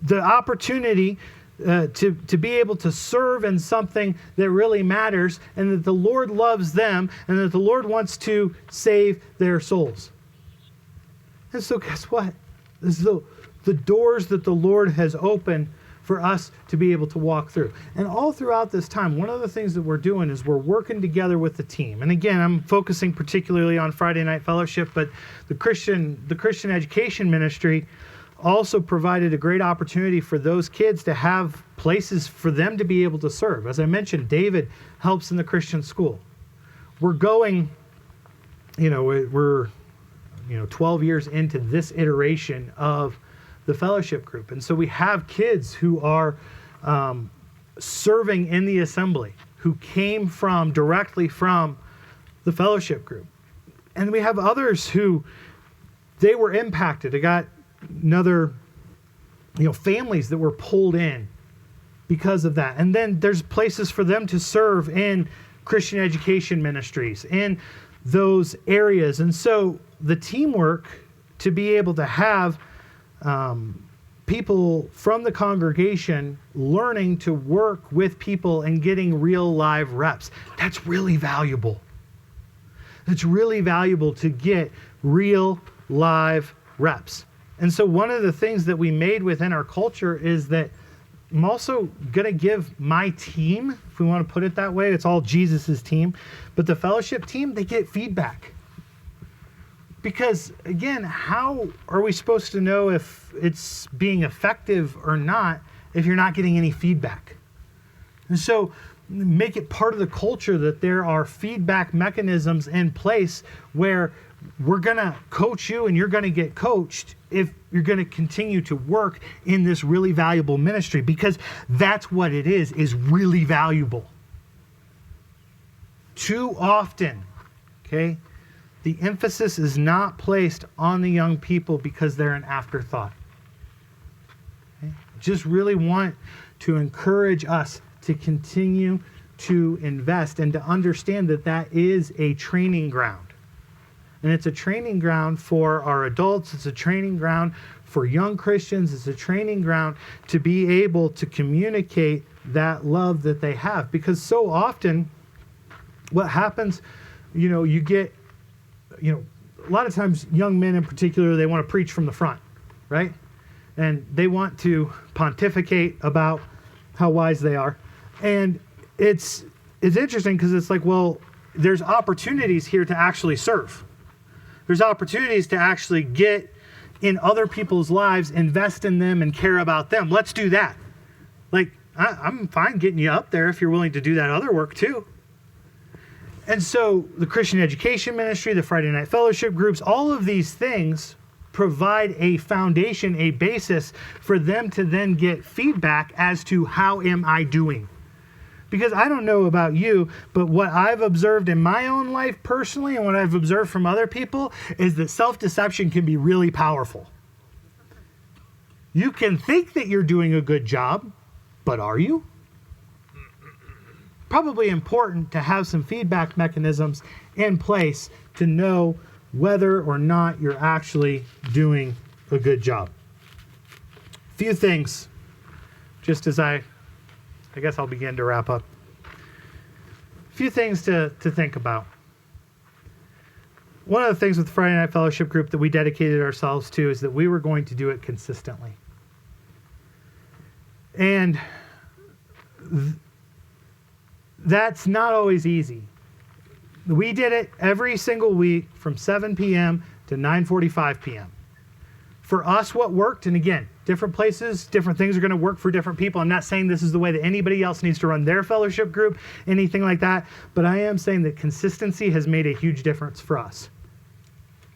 the opportunity to be able to serve in something that really matters, and that the Lord loves them, and that the Lord wants to save their souls. And so guess what? This is the doors that the Lord has opened for us to be able to walk through. And all throughout this time, one of the things that we're doing is we're working together with the team. And again, I'm focusing particularly on Friday Night Fellowship, but the Christian Education Ministry also provided a great opportunity for those kids to have places for them to be able to serve. As I mentioned, David helps in the Christian school. We're going, we're 12 years into this iteration of the fellowship group. And so we have kids who are serving in the assembly, who came directly from the fellowship group. And we have others who, they were impacted. I got another, families that were pulled in because of that. And then there's places for them to serve in Christian education ministries, in those areas. And so the teamwork to be able to have people from the congregation learning to work with people and getting real live reps, that's really valuable. It's really valuable to get real live reps. And so one of the things that we made within our culture is that I'm also going to give my team, if we want to put it that way, it's all Jesus's team, but the fellowship team, they get feedback. Because again, how are we supposed to know if it's being effective or not if you're not getting any feedback? And so make it part of the culture that there are feedback mechanisms in place where we're going to coach you and you're going to get coached if you're going to continue to work in this really valuable ministry, because that's what it is really valuable. Too often, okay, the emphasis is not placed on the young people because they're an afterthought. Okay? Just really want to encourage us to continue to invest and to understand that that is a training ground. And it's a training ground for our adults. It's a training ground for young Christians. It's a training ground to be able to communicate that love that they have. Because so often what happens, you get, a lot of times young men in particular, they want to preach from the front, right? And they want to pontificate about how wise they are. And it's interesting because it's like, well, there's opportunities here to actually serve. There's opportunities to actually get in other people's lives, invest in them, and care about them. Let's do that. Like, I'm fine getting you up there if you're willing to do that other work too. And so the Christian education ministry, the Friday night fellowship groups, all of these things provide a foundation, a basis for them to then get feedback as to how am I doing? Because I don't know about you, but what I've observed in my own life personally and what I've observed from other people is that self-deception can be really powerful. You can think that you're doing a good job, but are you? Probably important to have some feedback mechanisms in place to know whether or not you're actually doing a good job. Few things, just as I guess I'll begin to wrap up. A few things to think about. One of the things with the Friday Night Fellowship group that we dedicated ourselves to is that we were going to do it consistently. And that's not always easy. We did it every single week from 7 p.m. to 9:45 p.m. For us, what worked, and again, different places, different things are going to work for different people. I'm not saying this is the way that anybody else needs to run their fellowship group, anything like that, but I am saying that consistency has made a huge difference for us.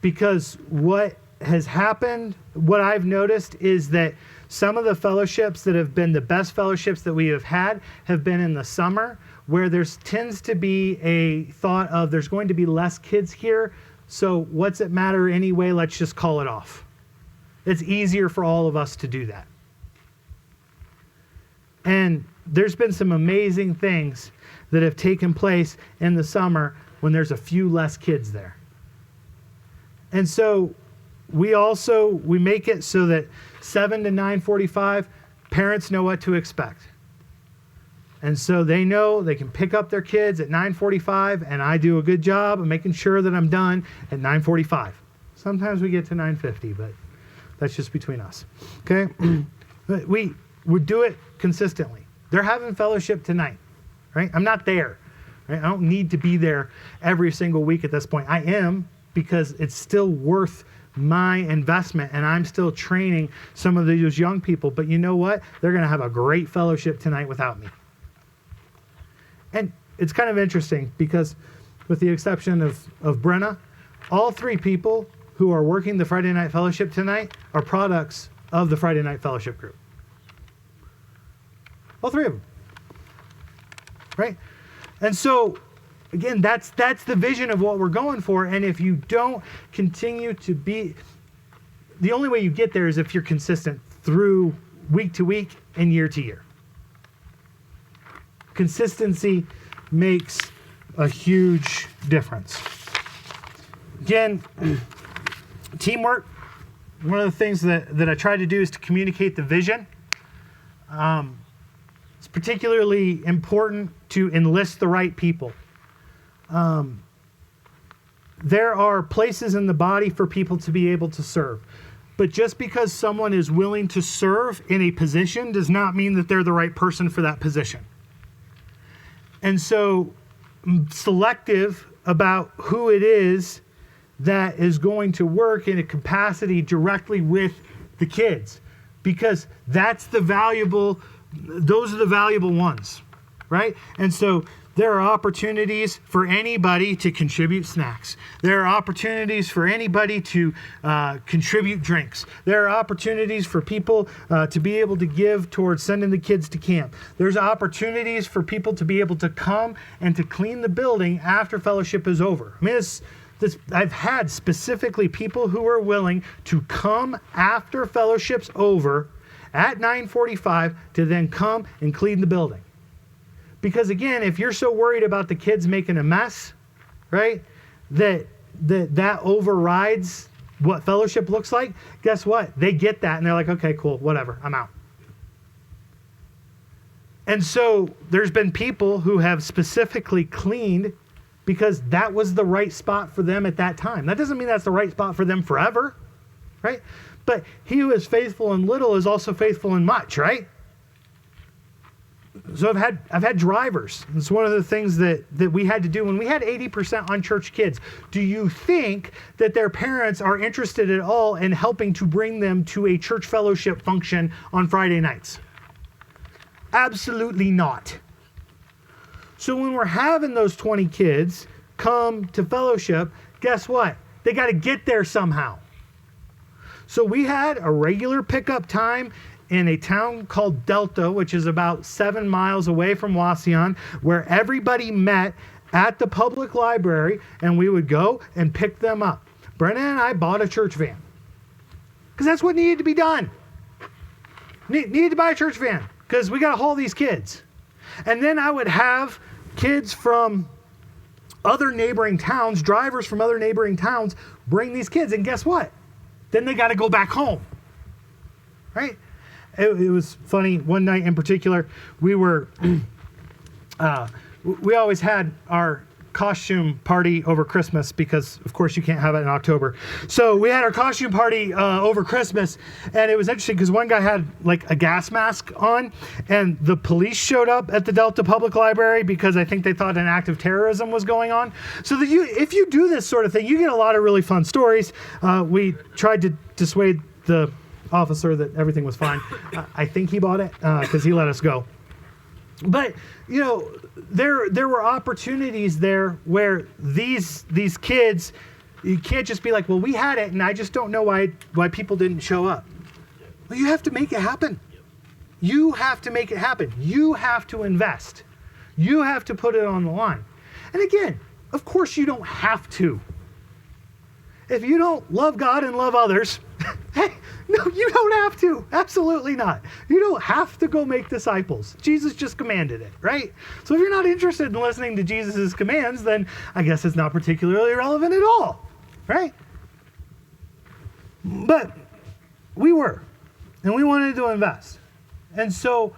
Because what has happened, what I've noticed is that some of the fellowships that have been the best fellowships that we have been in the summer, where tends to be a thought of there's going to be less kids here, so what's it matter anyway, let's just call it off. It's easier for all of us to do that. And there's been some amazing things that have taken place in the summer when there's a few less kids there. And so we make it so that 7 to 9:45, parents know what to expect. And so they know they can pick up their kids at 9:45, and I do a good job of making sure that I'm done at 9:45. Sometimes we get to 9:50, but that's just between us. Okay? We would do it consistently. They're having fellowship tonight, right? I'm not there. Right? I don't need to be there every single week at this point. I am, because it's still worth my investment, and I'm still training some of those young people. But you know what? They're going to have a great fellowship tonight without me. And it's kind of interesting because, with the exception of Brenna, all three people who are working the Friday Night Fellowship tonight are products of the Friday Night Fellowship group. All three of them. Right? And so, again, that's the vision of what we're going for. And if you don't continue to be, the only way you get there is if you're consistent through week to week and year to year. Consistency makes a huge difference. Again, teamwork, one of the things that I try to do is to communicate the vision. It's particularly important to enlist the right people. There are places in the body for people to be able to serve. But just because someone is willing to serve in a position does not mean that they're the right person for that position. And so I'm selective about who it is that is going to work in a capacity directly with the kids, because those are the valuable ones, right? And so there are opportunities for anybody to contribute snacks. There are opportunities for anybody to contribute drinks. There are opportunities for people to be able to give towards sending the kids to camp. There's opportunities for people to be able to come and to clean the building after fellowship is over. I mean, I've had specifically people who are willing to come after fellowship's over at 9:45 to then come and clean the building. Because again, if you're so worried about the kids making a mess, right, that overrides what fellowship looks like, guess what? They get that and they're like, okay, cool, whatever, I'm out. And so there's been people who have specifically cleaned because that was the right spot for them at that time. That doesn't mean that's the right spot for them forever, right? But he who is faithful in little is also faithful in much, right? So I've had drivers. It's one of the things that we had to do when we had 80% unchurched kids. Do you think that their parents are interested at all in helping to bring them to a church fellowship function on Friday nights? Absolutely not. So when we're having those 20 kids come to fellowship, guess what? They got to get there somehow. So we had a regular pickup time in a town called Delta, which is about 7 miles away from Wauseon, where everybody met at the public library, and we would go and pick them up. Brennan and I bought a church van because that's what needed to be done. Needed to buy a church van because we got to haul these kids. And then I would have kids from other neighboring towns, drivers from other neighboring towns, bring these kids. And guess what? Then they got to go back home, right? It was funny. One night in particular, we always had our costume party over Christmas because, of course, you can't have it in October. So we had our costume party over Christmas, and it was interesting because one guy had like a gas mask on, and the police showed up at the Delta Public Library because I think they thought an act of terrorism was going on. So that if you do this sort of thing, you get a lot of really fun stories. We tried to dissuade the officer that everything was fine. I think he bought it because he let us go. But, you know, there were opportunities there where these kids, you can't just be like, well, we had it and I just don't know why people didn't show up. Well, you have to make it happen. You have to make it happen. You have to invest. You have to put it on the line. And again, of course you don't have to. If you don't love God and love others, hey, no, you don't have to. Absolutely not. You don't have to go make disciples. Jesus just commanded it, right? So if you're not interested in listening to Jesus' commands, then I guess it's not particularly relevant at all, right? But we were, and we wanted to invest. And so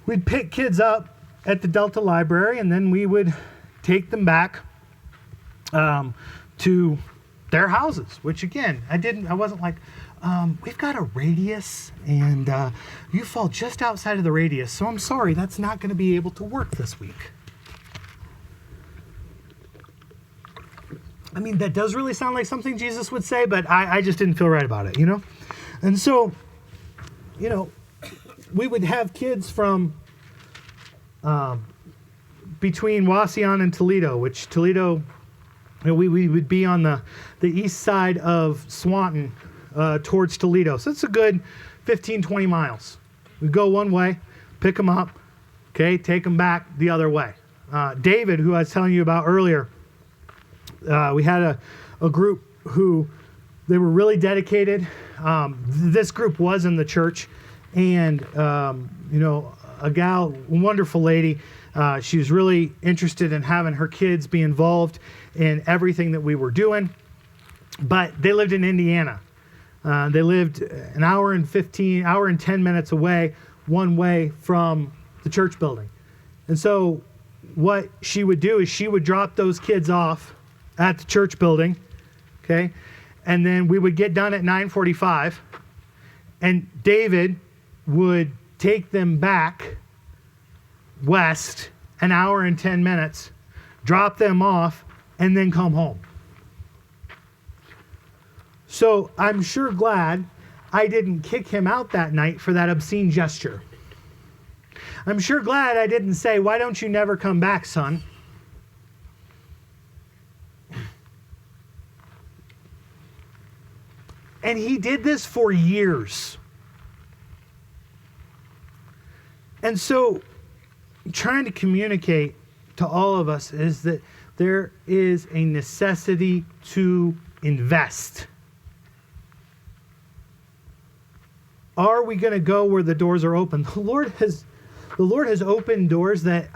we'd pick kids up at the Delta Library, and then we would take them back to their houses, which again, I wasn't like, we've got a radius and you fall just outside of the radius, so I'm sorry, that's not going to be able to work this week. I mean, that does really sound like something Jesus would say, but I just didn't feel right about it, you know? And so, you know, we would have kids from between Wauseon and Toledo, which Toledo, you know, we would be on the east side of Swanton towards Toledo. So it's a good 15, 20 miles. We go one way, pick them up, okay, take them back the other way. David, who I was telling you about earlier, we had a group who, they were really dedicated. This group was in the church, and, you know, a gal, wonderful lady, she was really interested in having her kids be involved in everything that we were doing. But they lived in Indiana. They lived an hour and 10 minutes away, one way from the church building. And so what she would do is she would drop those kids off at the church building, okay? And then we would get done at 9:45, and David would take them back west an hour and 10 minutes, drop them off, and then come home. So I'm sure glad I didn't kick him out that night for that obscene gesture. I'm sure glad I didn't say, why don't you never come back, son? And he did this for years. And so trying to communicate to all of us is that there is a necessity to invest. Are we going to go where the doors are open? The Lord has opened doors that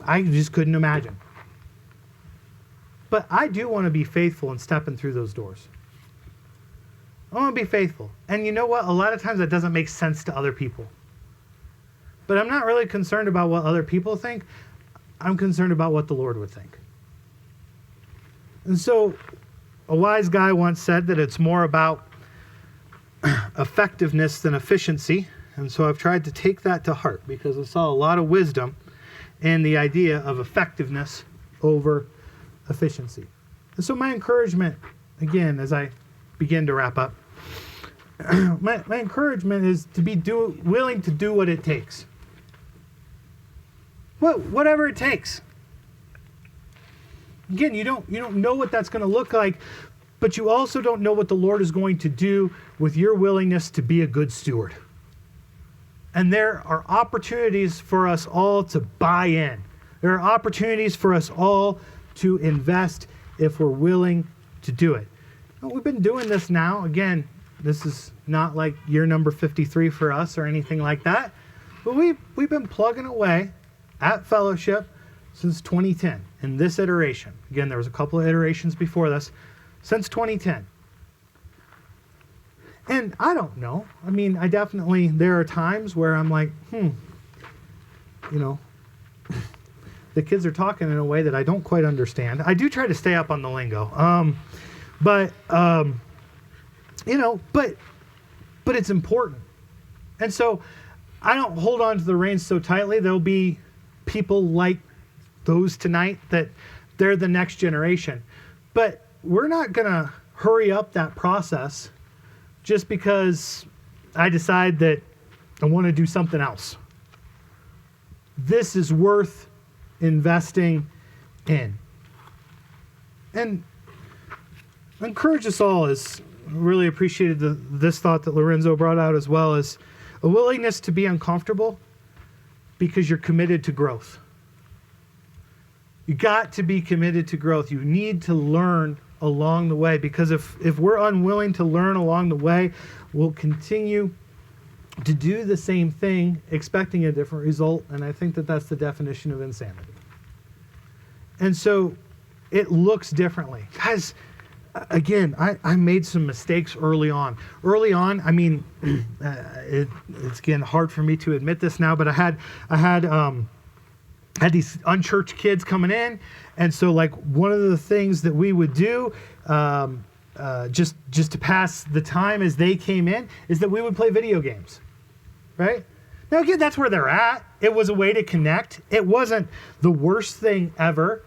I just couldn't imagine. But I do want to be faithful in stepping through those doors. I want to be faithful. And you know what? A lot of times that doesn't make sense to other people. But I'm not really concerned about what other people think. I'm concerned about what the Lord would think. And so a wise guy once said that it's more about effectiveness than efficiency. And so I've tried to take that to heart because I saw a lot of wisdom in the idea of effectiveness over efficiency. And so my encouragement, again, as I begin to wrap up, my encouragement is to be willing to do what it takes. Whatever it takes. Again, you don't know what that's going to look like, but you also don't know what the Lord is going to do with your willingness to be a good steward. And there are opportunities for us all to buy in. There are opportunities for us all to invest if we're willing to do it. We've been doing this now. Again, this is not like year number 53 for us or anything like that. But we've been plugging away at Fellowship since 2010 in this iteration. Again, there was a couple of iterations before this. Since 2010. And I don't know. I mean, there are times where I'm like, the kids are talking in a way that I don't quite understand. I do try to stay up on the lingo. But it's important. And so I don't hold on to the reins so tightly. There'll be people like those tonight that they're the next generation. But we're not going to hurry up that process just because I decide that I want to do something else. This is worth investing in. And I encourage us all, as really appreciated this thought that Lorenzo brought out, as well as a willingness to be uncomfortable because you're committed to growth. You got to be committed to growth. You need to learn along the way, because if we're unwilling to learn along the way, we'll continue to do the same thing expecting a different result, and I think that that's the definition of insanity. And so it looks differently. Guys, again, I made some mistakes early on. I mean, it's again hard for me to admit this now, but I had these unchurched kids coming in, and so like one of the things that we would do, just to pass the time as they came in, is that we would play video games, right? Now again, that's where they're at. It was a way to connect. It wasn't the worst thing ever,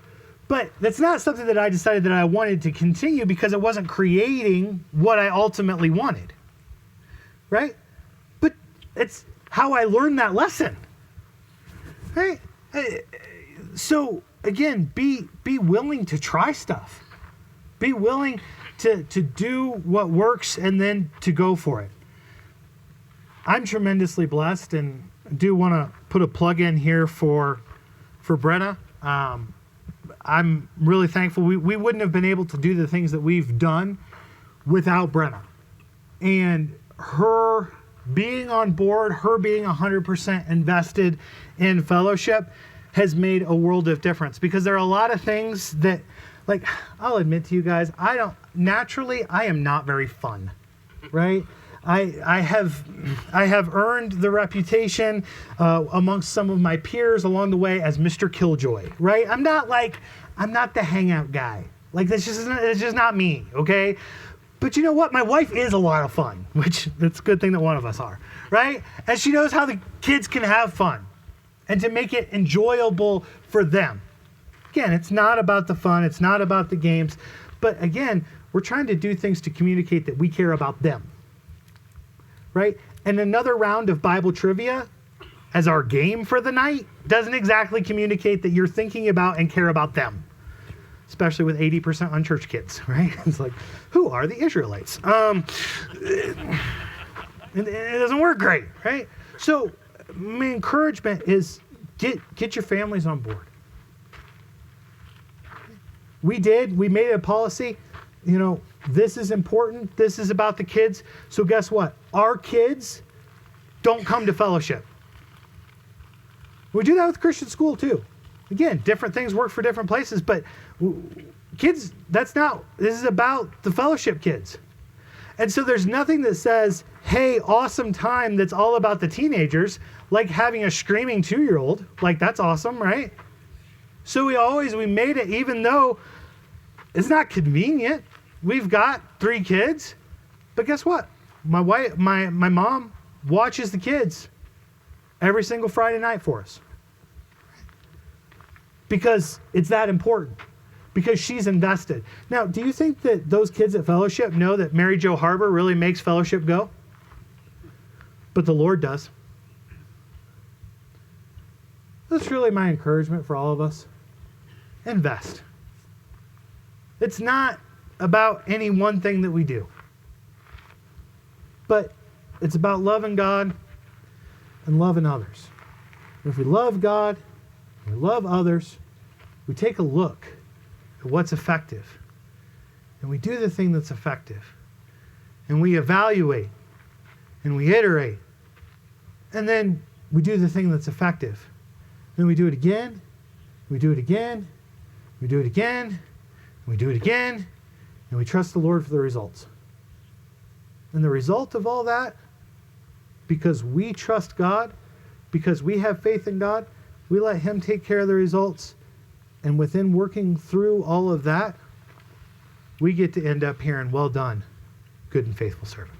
but that's not something that I decided that I wanted to continue because it wasn't creating what I ultimately wanted, right? But it's how I learned that lesson, right? So again, be willing to try stuff. Be willing to do what works and then to go for it. I'm tremendously blessed, and I do want to put a plug in here for Brenna. I'm really thankful. We wouldn't have been able to do the things that we've done without Brenna. And her being on board, her being 100% invested in Fellowship has made a world of difference, because there are a lot of things that, like, I'll admit to you guys, I am not very fun, right? I have earned the reputation amongst some of my peers along the way as Mr. Killjoy, right? I'm not the hangout guy. Like, it's just not me, okay? But you know what? My wife is a lot of fun, which it's a good thing that one of us are, right? And she knows how the kids can have fun and to make it enjoyable for them. Again, it's not about the fun. It's not about the games. But again, we're trying to do things to communicate that we care about them, right? And another round of Bible trivia as our game for the night doesn't exactly communicate that you're thinking about and care about them, especially with 80% unchurched kids, right? It's like, who are the Israelites? It doesn't work great, right? So my encouragement is get your families on board. We made it a policy. This is important. This is about the kids. So guess what? Our kids don't come to fellowship. We do that with Christian school too. Again, different things work for different places, but kids, this is about the fellowship kids. And so there's nothing that says, hey, awesome time that's all about the teenagers, like having a screaming 2-year-old. Like, that's awesome, right? So we made it, even though it's not convenient. We've got 3 kids, but guess what? My mom watches the kids every single Friday night for us. Because it's that important. Because she's invested. Now, do you think that those kids at Fellowship know that Mary Jo Harbour really makes Fellowship go? But the Lord does. That's really my encouragement for all of us. Invest. It's not about any one thing that we do. But it's about loving God and loving others. And if we love God, and we love others, we take a look at what's effective. And we do the thing that's effective. And we evaluate. And we iterate. And then we do the thing that's effective. Then we do it again. We do it again. We do it again. And we do it again. And we trust the Lord for the results. And the result of all that, because we trust God, because we have faith in God, we let Him take care of the results. And within working through all of that, we get to end up hearing, well done, good and faithful servant.